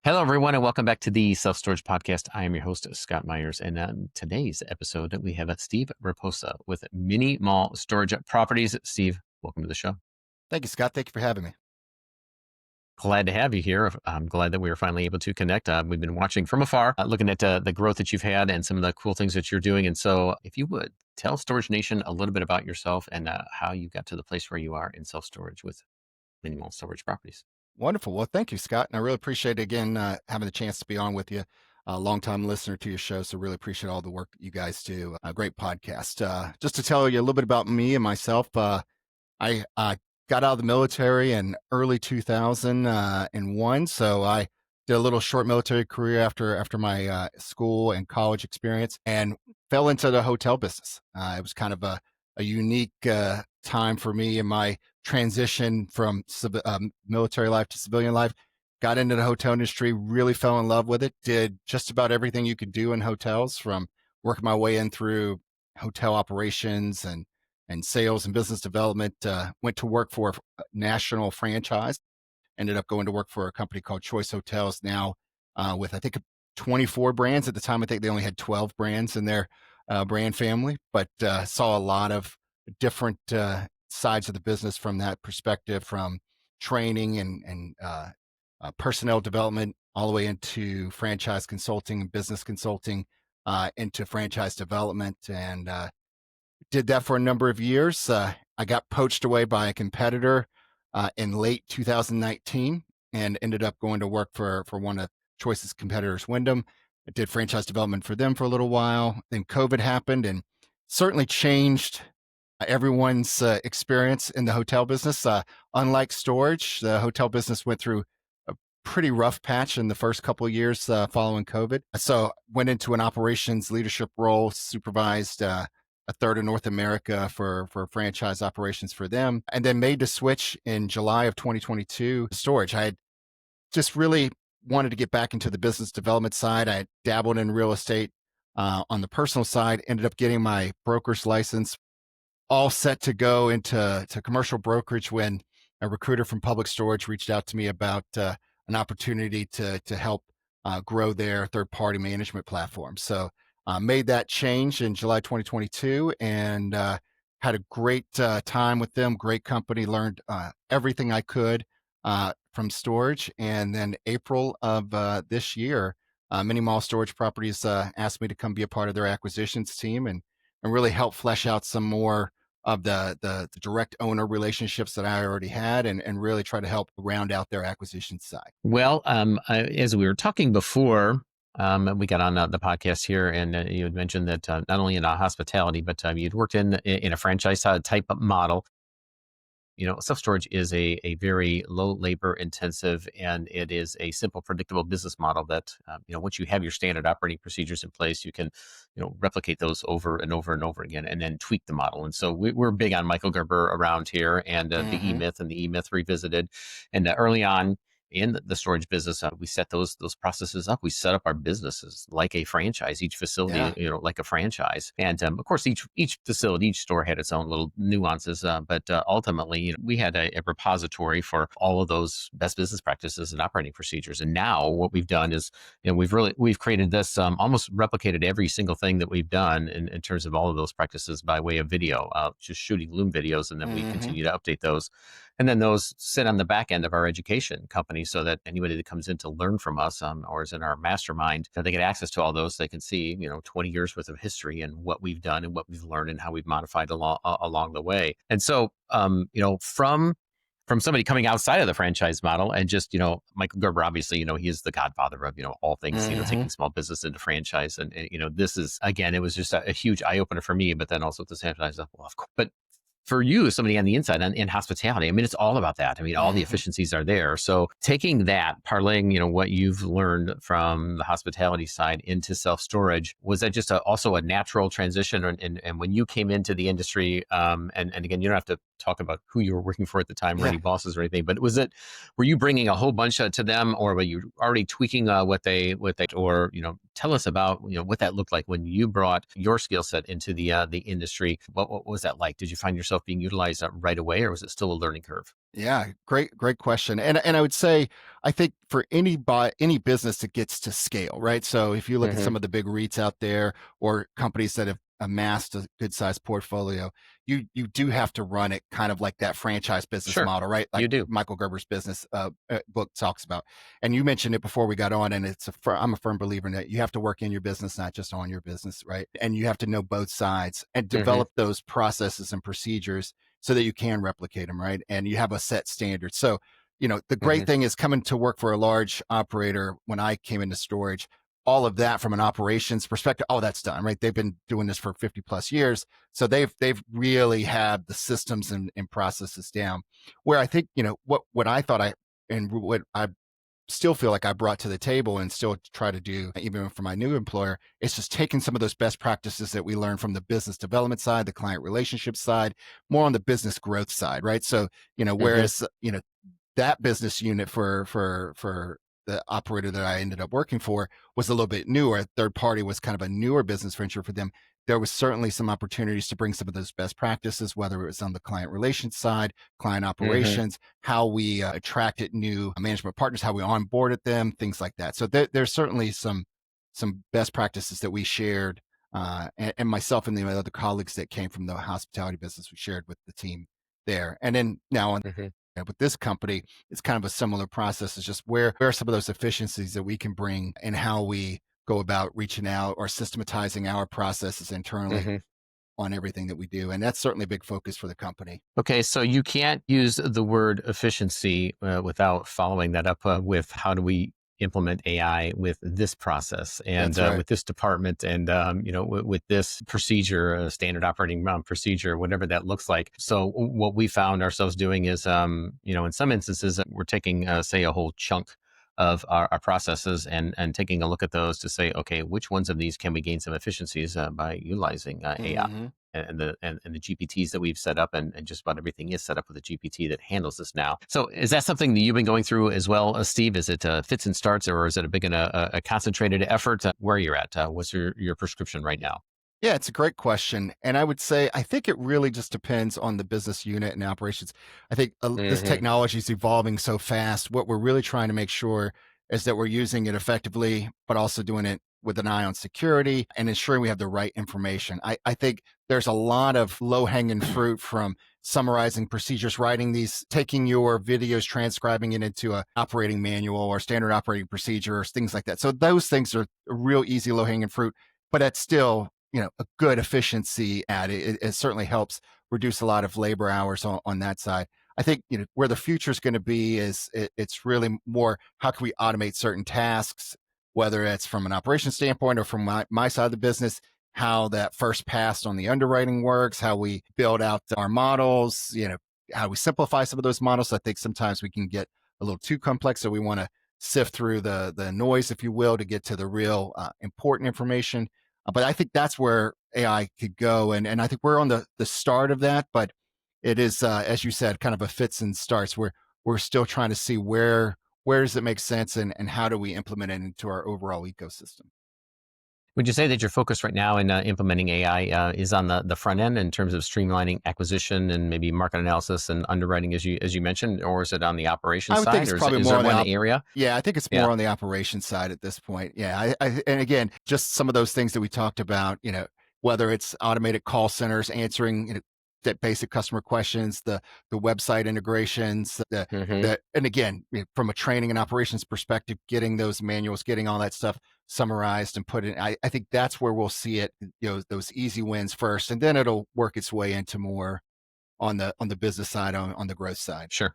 Hello, everyone, and welcome back to the Self Storage Podcast. I am your host, Scott Meyers. And today's episode, we have Steve Raposa with Mini Mall Storage Properties. Steve, welcome to the show. Thank you, Scott. Thank you for having me. Glad to have you here. I'm glad that we were finally able to connect. We've been watching from afar, looking at the growth that you've had and some of the cool things that you're doing. And so, if you would, tell Storage Nation a little bit about yourself and how you got to the place where you are in self-storage with Mini Mall Storage Properties. Wonderful. Well, thank you, Scott. And I really appreciate, again, having the chance to be on with you. A longtime listener to your show, so really appreciate all the work that you guys do. A great podcast. Just to tell you a little bit about me and myself, I got out of the military in early 2001. So I did a little short military career after my school and college experience and fell into the hotel business. It was kind of a unique time for me in my transition from military life to civilian life. Got into the hotel industry, really fell in love with it, did just about everything you could do in hotels, from working my way in through hotel operations and sales and business development. Went to work for a national franchise, ended up going to work for a company called Choice Hotels now, with I think 24 brands. At the time, I think they only had 12 brands in their brand family, but saw a lot of different sides of the business from that perspective, from training and personnel development all the way into franchise consulting and business consulting, into franchise development, and did that for a number of years. I got poached away by a competitor in late 2019 and ended up going to work for one of Choice's competitors, Wyndham. I did franchise development for them for a little while. Then COVID happened and certainly changed everyone's experience in the hotel business. Unlike storage, the hotel business went through a pretty rough patch in the first couple of years following COVID. So went into an operations leadership role, supervised a third of North America for franchise operations for them, and then made the switch in July of 2022 to storage. I had just really wanted to get back into the business development side. I dabbled in real estate on the personal side, ended up getting my broker's license, all set to go into commercial brokerage when a recruiter from Public Storage reached out to me about an opportunity to help grow their third-party management platform. So made that change in July 2022 and had a great time with them. Great company, learned everything I could from storage. And then April of this year, Mini Mall Storage Properties asked me to come be a part of their acquisitions team and really help flesh out some more of the direct owner relationships that I already had and really try to help round out their acquisition side. Well, as we were talking before, we got on the podcast here, and you had mentioned that not only in hospitality, but you'd worked in a franchise type of model. You know, self-storage is a very low labor intensive, and it is a simple, predictable business model that, once you have your standard operating procedures in place, you can, replicate those over and over and over again and then tweak the model. And so we're big on Michael Gerber around here and the E-Myth and the E-Myth Revisited. And early on in the storage business, we set those processes up. We set up our businesses like a franchise, each facility, like a franchise. And of course, each facility, each store had its own little nuances. But ultimately, we had a repository for all of those best business practices and operating procedures. And now what we've done is, we've created this, almost replicated every single thing that we've done in terms of all of those practices by way of video, just shooting Loom videos, and then we continue to update those. And then those sit on the back end of our education company so that anybody that comes in to learn from us or is in our mastermind, they get access to all those. They can see, 20 years worth of history and what we've done and what we've learned and how we've modified along the way. And so, from somebody coming outside of the franchise model and just, Michael Gerber, obviously, he is the godfather of, all things, taking small business into franchise. And this is, again, it was just a huge eye opener for me, but then also at the same time, I was like, well, of course. But for you, somebody on the inside in hospitality, I mean, it's all about that. I mean, all the efficiencies are there. So taking that, parlaying, what you've learned from the hospitality side into self-storage, was that just also a natural transition? And when you came into the industry, and again, you don't have to talk about who you were working for at the time or Yeah. any bosses or anything, but were you bringing a whole bunch to them, or were you already tweaking or, tell us about, what that looked like when you brought your skill set into the industry. What was that like? Did you find yourself being utilized right away, or was it still a learning curve? Yeah, great question. And I would say I think for any business that gets to scale, right? So if you look at Hmm. some of the big REITs out there or companies that have amassed a good sized portfolio, you do have to run it kind of like that franchise business Sure, model, right? Like you do. Michael Gerber's business book talks about. And you mentioned it before we got on, and I'm a firm believer in that you have to work in your business, not just on your business, right? And you have to know both sides and Hmm. develop those processes and procedures so that you can replicate them, right? And you have a set standard. So, the great Hmm. thing is coming to work for a large operator. When I came into storage, all of that from an operations perspective, oh, that's done, right? They've been doing this for 50 plus years. So they've really had the systems and processes down. Where I think, what I thought and what I still feel like I brought to the table and still try to do, even for my new employer, is just taking some of those best practices that we learned from the business development side, the client relationship side, more on the business growth side, right? So, Hmm. whereas, that business unit for the operator that I ended up working for was a little bit newer. Third party was kind of a newer business venture for them. There was certainly some opportunities to bring some of those best practices, whether it was on the client relations side, client Hmm. operations, how we attracted new management partners, how we onboarded them, things like that. So there's certainly some best practices that we shared, and myself and the other colleagues that came from the hospitality business, we shared with the team there. And then now on Hmm. with this company, it's kind of a similar process. It's just where are some of those efficiencies that we can bring and how we go about reaching out or systematizing our processes internally Hmm. on everything that we do. And that's certainly a big focus for the company. Okay, so you can't use the word efficiency without following that up with how do we implement AI with this process and That's right. with this department and with this procedure, standard operating procedure, whatever that looks like. So what we found ourselves doing is, in some instances, we're taking, say, a whole chunk of our processes and taking a look at those to say, okay, which ones of these can we gain some efficiencies by utilizing AI? Hmm. And the GPTs that we've set up, and just about everything is set up with a GPT that handles this now. So is that something that you've been going through as well, Steve? Is it fits and starts, or is it a big and a concentrated effort? Where you're at? What's your prescription right now? Yeah, it's a great question. And I would say, I think it really just depends on the business unit and operations. I think this Hmm. technology is evolving so fast. What we're really trying to make sure is that we're using it effectively, but also doing it with an eye on security and ensuring we have the right information. I think there's a lot of low hanging fruit from summarizing procedures, writing these, taking your videos, transcribing it into a operating manual or standard operating procedures, things like that. So those things are real easy, low hanging fruit, but it's still, a good efficiency at it. It certainly helps reduce a lot of labor hours on that side. I think, where the future is going to be is it's really more how can we automate certain tasks, whether it's from an operations standpoint or from my side of the business, how that first pass on the underwriting works, how we build out our models, how we simplify some of those models. I think sometimes we can get a little too complex, so we want to sift through the noise, if you will, to get to the real important information. But I think that's where AI could go. And I think we're on the start of that, but it is, as you said, kind of a fits and starts where we're still trying to see where does it make sense and how do we implement it into our overall ecosystem. Would you say that your focus right now in implementing AI is on the front end in terms of streamlining acquisition and maybe market analysis and underwriting, as you mentioned, or is it on the operations I would think side, it's or is, probably is more there on the one area? yeah, I think it's Yeah. more on the operations side at this point. Yeah, and again, just some of those things that we talked about, whether it's automated call centers answering, that basic customer questions, the website integrations, Hmm. and again, from a training and operations perspective, getting those manuals, getting all that stuff summarized and put in. I think that's where we'll see it, those easy wins first, and then it'll work its way into more on the business side, on the growth side. Sure.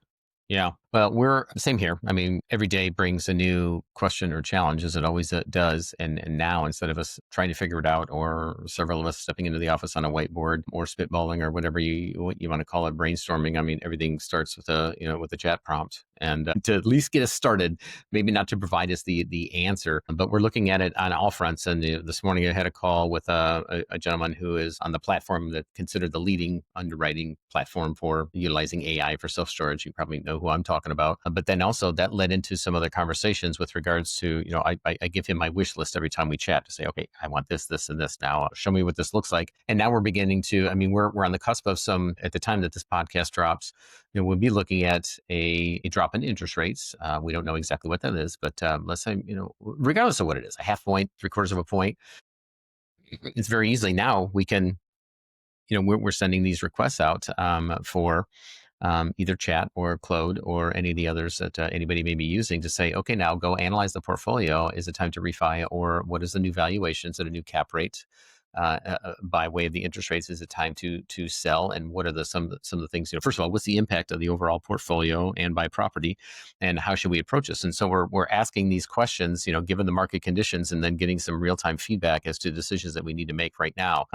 Yeah. Well, we're same here. I mean, every day brings a new question or challenge, as it always does. And now, instead of us trying to figure it out, or several of us stepping into the office on a whiteboard, or spitballing, or whatever what you want to call it, brainstorming. I mean, everything starts with a chat prompt, and to at least get us started. Maybe not to provide us the answer, but we're looking at it on all fronts. And this morning, I had a call with a gentleman who is on the platform that considered the leading underwriting platform for utilizing AI for self storage. You probably know who I'm talking about. But then also that led into some other conversations with regards to, I give him my wish list every time we chat to say, okay, I want this, this, and this. Now show me what this looks like. And now we're beginning to, I mean, we're on the cusp of some, at the time that this podcast drops, we'll be looking at a drop in interest rates. We don't know exactly what that is, but let's say, regardless of what it is, a half point, 3/4 of a point, it's very easily now we can, we're sending these requests out for either Chat or Claude or any of the others that anybody may be using to say, okay, now go analyze the portfolio. Is it time to refi, or what is the new valuation? Is it a new cap rate? By way of the interest rates, is it time to sell? And what are some of the things? First of all, what's the impact of the overall portfolio and by property, and how should we approach this? And so we're asking these questions, given the market conditions, and then getting some real time feedback as to decisions that we need to make right now.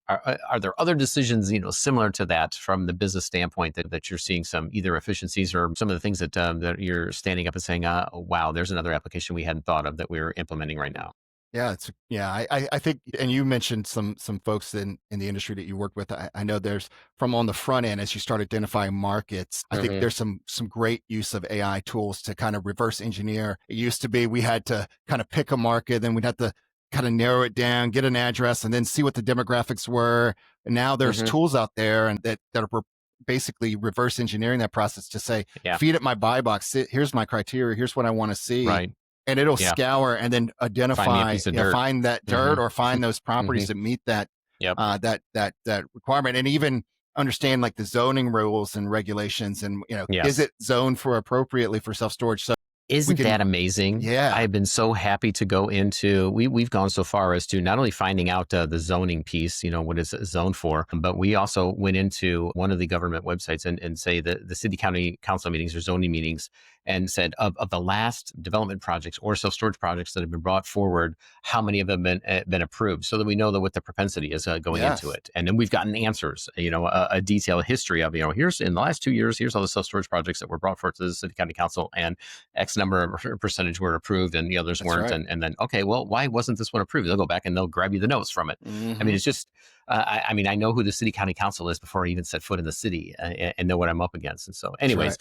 Are there other decisions, similar to that from the business standpoint that you're seeing some either efficiencies or some of the things that you're standing up and saying, wow, there's another application we hadn't thought of that we're implementing right now? I think, and you mentioned some folks in the industry that you work with. I know there's from on the front end as you start identifying markets. I think there's some great use of AI tools to kind of reverse engineer. It used to be we had to kind of pick a market, then we'd have to kind of narrow it down, get an address, and then see what the demographics were. And now there's tools out there and that are basically reverse engineering that process to say, feed it my buy box. Here's my criteria. Here's what I want to see. Right. And it'll scour and then identify, find that dirt or find those properties that meet that, that requirement, and even understand like the zoning rules and regulations, and is it zoned for appropriately for self storage? So isn't that amazing? Yeah. I've been so happy to go into, we've gone so far as to not only finding out the zoning piece, what is zoned for, but we also went into one of the government websites and say that the city county council meetings or zoning meetings, and said of the last development projects or self-storage projects that have been brought forward, how many of them have been approved, so that we know that what the propensity is going into it. And then we've gotten answers, a detailed history of, here's in the last 2 years, here's all the self-storage projects that were brought forth to the city county council, and X number of percentage were approved and the others weren't. Right. And then, okay, well, why wasn't this one approved? They'll go back and they'll grab you the notes from it. I mean, it's just, I mean, I know who the city county council is before I even set foot in the city, and know what I'm up against. And so anyways,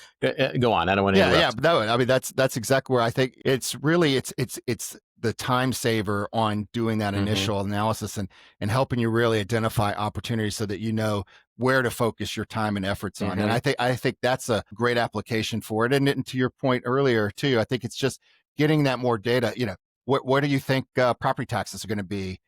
go on. I don't want to interrupt. No, I mean, that's exactly where I think it's really, it's the time saver on doing that initial analysis and helping you really identify opportunities so that you know where to focus your time and efforts on. And I think that's a great application for it. And to your point earlier too, I think it's just getting that more data. What do you think property taxes are going to be?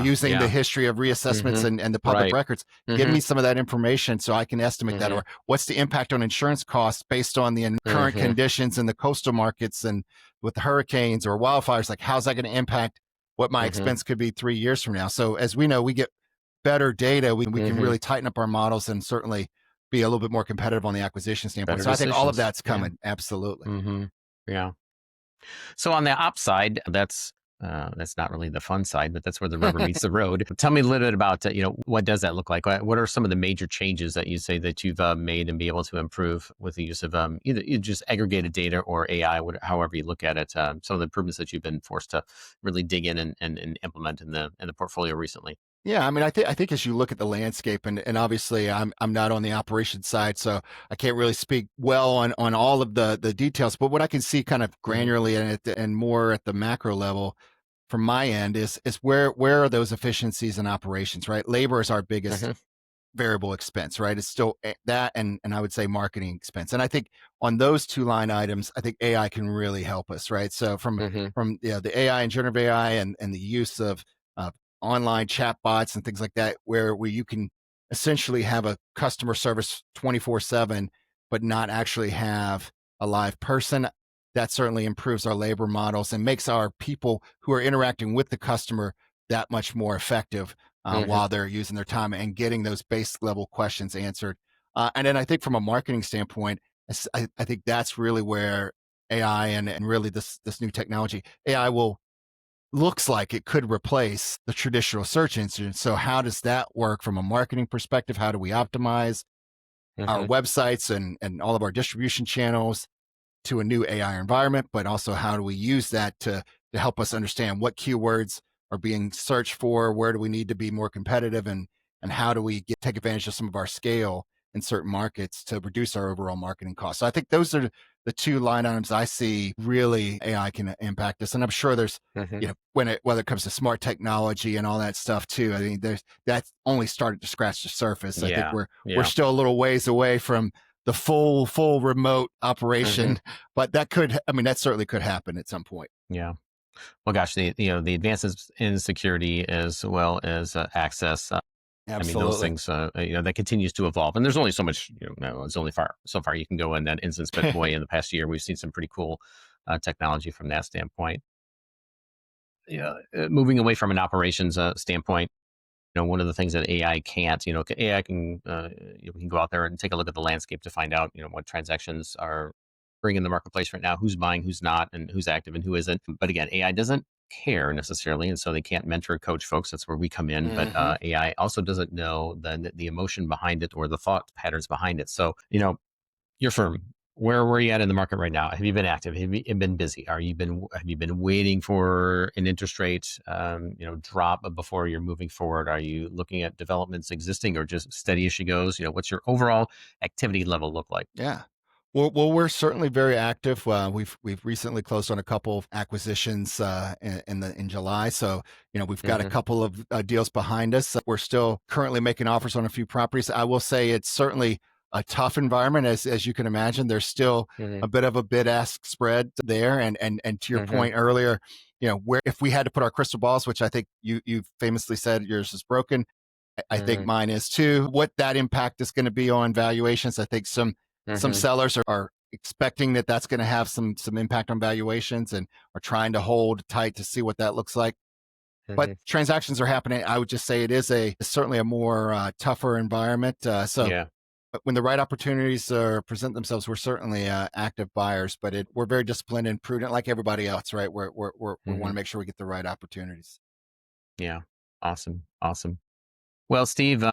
Using the history of reassessments and the public records, give me some of that information so I can estimate that. Or what's the impact on insurance costs based on the current conditions in the coastal markets and with the hurricanes or wildfires? Like, how's that going to impact what my expense could be 3 years from now? So as we know, we get better data, we can really tighten up our models and certainly be a little bit more competitive on the acquisition standpoint. Better so decisions. I think all of that's coming. Absolutely. Yeah. So on the op side, that's not really the fun side, but that's where the rubber meets the road. Tell me a little bit about, what does that look like? What are some of the major changes that you say that you've made and be able to improve with the use of either just aggregated data or AI, however you look at it, some of the improvements that you've been forced to really dig in and implement in the portfolio recently? Yeah, I mean, I think as you look at the landscape, and obviously I'm not on the operations side, so I can't really speak well on all of the details. But what I can see kind of granularly and more at the macro level from my end is where are those efficiencies in operations, right? Labor is our biggest variable expense, right? It's still that, and I would say marketing expense. And I think on those two line items, I think AI can really help us, right? So from the AI and generative AI and the use of online chat bots and things like that, where you can essentially have a customer service 24/7, but not actually have a live person. That certainly improves our labor models and makes our people who are interacting with the customer that much more effective while they're using their time and getting those base level questions answered. And then I think from a marketing standpoint, I think that's really where AI and really this new technology, AI looks like it could replace the traditional search engine. So how does that work from a marketing perspective? How do we optimize our Hmm. websites and all of our distribution channels to a new AI environment, but also how do we use that to help us understand what keywords are being searched for, where do we need to be more competitive, and how do we take advantage of some of our scale in certain markets to reduce our overall marketing costs. So I think those are the two line items I see really AI can impact us, and I'm sure there's Hmm. whether it comes to smart technology and all that stuff too. I think there's that's only started to scratch the surface. I think Yeah. we're Yeah. still a little ways away from the full remote Hmm. operation, but that could, I mean, that certainly could happen at some point. Yeah. Well, gosh, the advances in security as well as access. I mean, those Absolutely. things, that continues to evolve, and there's only so much, no, it's only so far you can go in that instance. But boy, in the past year, we've seen some pretty cool technology from that standpoint. Yeah, moving away from an operations standpoint, one of the things that AI can't, AI can, we can go out there and take a look at the landscape to find out, what transactions are bringing in the marketplace right now, who's buying, who's not, and who's active and who isn't. But again, AI doesn't care necessarily, and so they can't mentor coach folks. That's where we come in. But Hmm. AI also doesn't know the emotion behind it or the thought patterns behind it. So, your firm, where were you at in the market right now? Have you been active? Have you been busy? Have you been waiting for an interest rate, drop before you're moving forward? Are you looking at developments existing or just steady as she goes? What's your overall activity level look like? Yeah. We're certainly very active. We've recently closed on a couple of acquisitions in July, so we've got a Hmm. couple of deals behind us. We're still currently making offers on a few properties. I will say it's certainly a tough environment, as you can imagine. There's still Hmm. a bit of a bid ask spread there, and to your Hmm. point earlier, where if we had to put our crystal balls, which I think you famously said yours is broken. I think Hmm. mine is too. What that impact is going to be on valuations, I think some Hmm. sellers are expecting that that's going to have some impact on valuations and are trying to hold tight to see what that looks like. But Hmm. transactions are happening. I would just say it is certainly a more tougher environment. So Yeah. but when the right opportunities present themselves, we're certainly active buyers, but we're very disciplined and prudent, like everybody else, right? We want Hmm. to make sure we get the right opportunities. Yeah. Awesome. Awesome. Well, Steve, I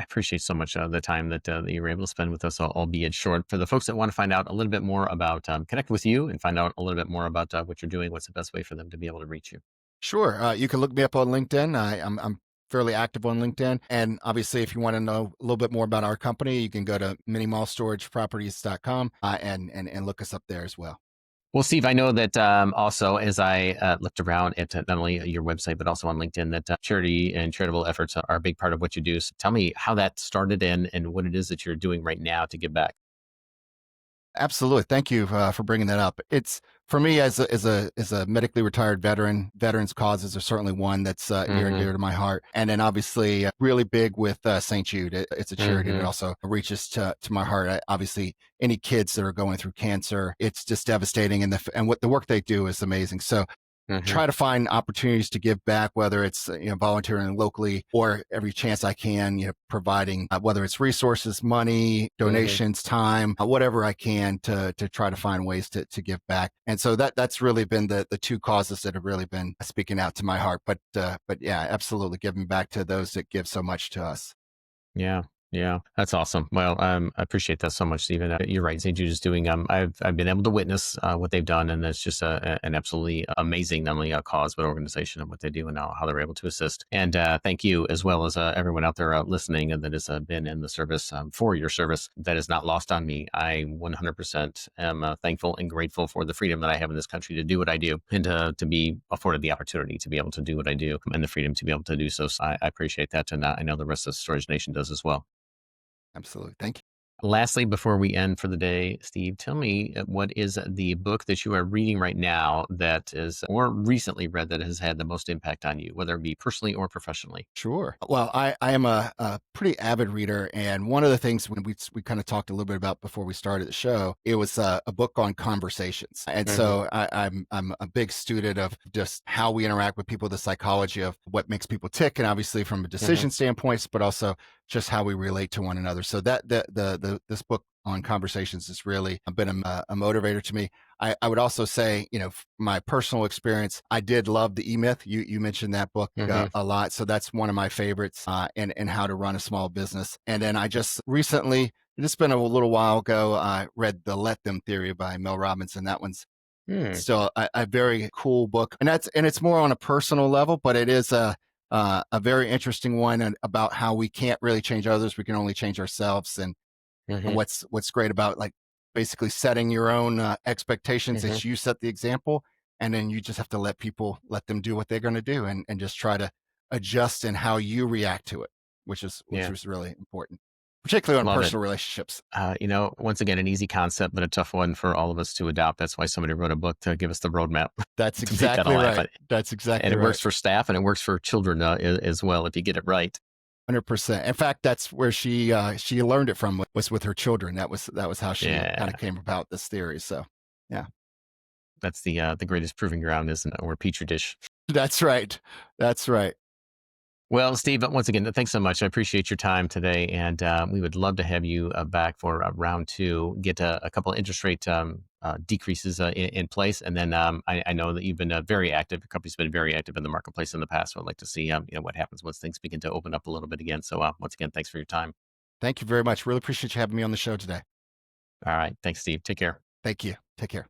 appreciate so much the time that you were able to spend with us, albeit short. For the folks that want to find out a little bit more about, connect with you and find out a little bit more about what you're doing, what's the best way for them to be able to reach you? Sure. You can look me up on LinkedIn. I'm fairly active on LinkedIn. And obviously, if you want to know a little bit more about our company, you can go to minimallstorageproperties.com and look us up there as well. Well, Steve, I know that also as I looked around at not only your website, but also on LinkedIn, that charity and charitable efforts are a big part of what you do. So tell me how that started and what it is that you're doing right now to give back. Absolutely. Thank you for bringing that up. It's for me as a medically retired veteran. Veterans causes are certainly one that's near and Hmm. dear to my heart. And then obviously really big with St. Jude. It's a charity that Hmm. also reaches to my heart. Obviously, any kids that are going through cancer, it's just devastating. And what the work they do is amazing. So Hmm. try to find opportunities to give back, whether it's volunteering locally or every chance I can, providing whether it's resources, money, Hmm. donations, time, whatever I can to try to find ways to give back. And so that's really been the two causes that have really been speaking out to my heart. But yeah, absolutely giving back to those that give so much to us. Yeah, yeah, that's awesome. Well, I appreciate that so much, Stephen. You're right. St. Jude is doing. I've been able to witness what they've done, and it's just an absolutely amazing, not only a cause but organization of what they do and how they're able to assist. And thank you as well as everyone out there listening and that has been in the service for your service. That is not lost on me. I 100% am thankful and grateful for the freedom that I have in this country to do what I do and to be afforded the opportunity to be able to do what I do and the freedom to be able to do so. So I appreciate that, and I know the rest of Storage Nation does as well. Absolutely. Thank you. Lastly, before we end for the day, Steve, tell me what is the book that you are reading right now that is, or recently read that has had the most impact on you, whether it be personally or professionally? Sure. Well, I am a pretty avid reader, and one of the things when we kind of talked a little bit about before we started the show, it was a book on conversations, and Hmm. so I'm a big student of just how we interact with people, the psychology of what makes people tick, and obviously from a Hmm. decision standpoint, but also just how we relate to one another. So that this book on conversations has really been a motivator to me. I would also say, my personal experience, I did love the E-Myth. You mentioned that book Hmm. a lot, so that's one of my favorites. And how to run a small business. And then I just recently, it's been a little while ago, I read the Let Them Theory by Mel Robbins, and that one's Hmm. still a very cool book. And it's more on a personal level, but it is a very interesting one, and about how we can't really change others, we can only change ourselves. And Hmm. what's great about, like, basically setting your own expectations, Hmm. as you set the example, and then you just have to let them do what they're going to do, and just try to adjust in how you react to it, which Yeah. is really important, particularly on Love it. personal relationships. Once again, an easy concept, but a tough one for all of us to adopt. That's why somebody wrote a book to give us the roadmap That's to make that exactly all right. happen. That's And exactly it right. works for staff and it works for children as well if you get it right. 100%. In fact, that's where she learned it from, was with her children. That was how she kind of Yeah, came about this theory. So, yeah, that's the greatest proving ground, isn't it? Or petri dish. that's right. That's right. Well, Steve, once again, thanks so much. I appreciate your time today, and we would love to have you back for round two. Get a couple of interest rate decreases in place, and then I know that you've been very active. Your company's been very active in the marketplace in the past. So I'd like to see what happens once things begin to open up a little bit again. So once again, thanks for your time. Thank you very much. Really appreciate you having me on the show today. All right, thanks, Steve. Take care. Thank you. Take care.